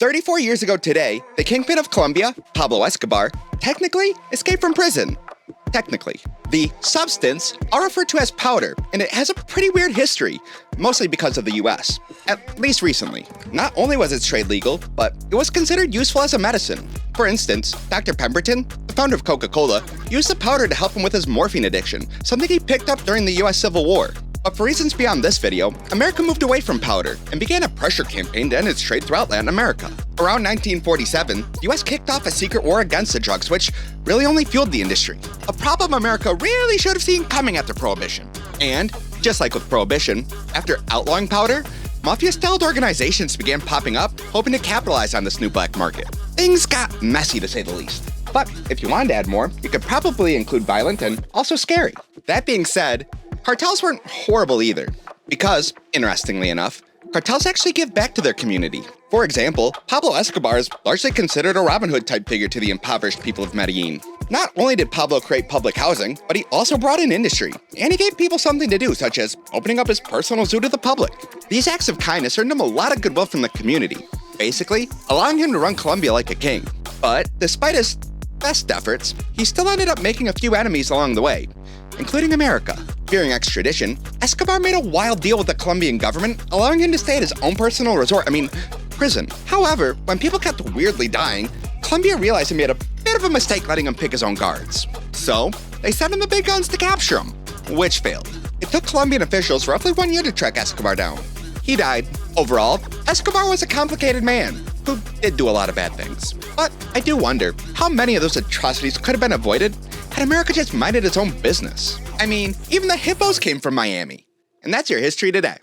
34 years ago today, the kingpin of Colombia, Pablo Escobar, technically escaped from prison. Technically. The substance are referred to as powder, and it has a pretty weird history, mostly because of the US, at least recently. Not only was its trade legal, but it was considered useful as a medicine. For instance, Dr. Pemberton, the founder of Coca-Cola, used the powder to help him with his morphine addiction, something he picked up during the US Civil War. But for reasons beyond this video, America moved away from powder and began a pressure campaign to end its trade throughout Latin America. Around 1947, the US kicked off a secret war against the drugs, which really only fueled the industry. A problem America really should have seen coming after Prohibition. And, just like with Prohibition, after outlawing powder, mafia-styled organizations began popping up, hoping to capitalize on this new black market. Things got messy to say the least. But if you wanted to add more, you could probably include violent and also scary. That being said, cartels weren't horrible either, because, interestingly enough, cartels actually give back to their community. For example, Pablo Escobar is largely considered a Robin Hood type figure to the impoverished people of Medellin. Not only did Pablo create public housing, but he also brought in industry, and he gave people something to do, such as opening up his personal zoo to the public. These acts of kindness earned him a lot of goodwill from the community, basically allowing him to run Colombia like a king. But despite his best efforts, he still ended up making a few enemies along the way, including America. Fearing extradition, Escobar made a wild deal with the Colombian government, allowing him to stay at his own personal resort, prison. However, when people kept weirdly dying, Colombia realized he made a bit of a mistake letting him pick his own guards. So, they sent him the big guns to capture him, which failed. It took Colombian officials roughly 1 year to track Escobar down. He died. Overall, Escobar was a complicated man who did do a lot of bad things. But I do wonder how many of those atrocities could have been avoided had America just minded its own business. Even the hippos came from Miami. And that's your history today.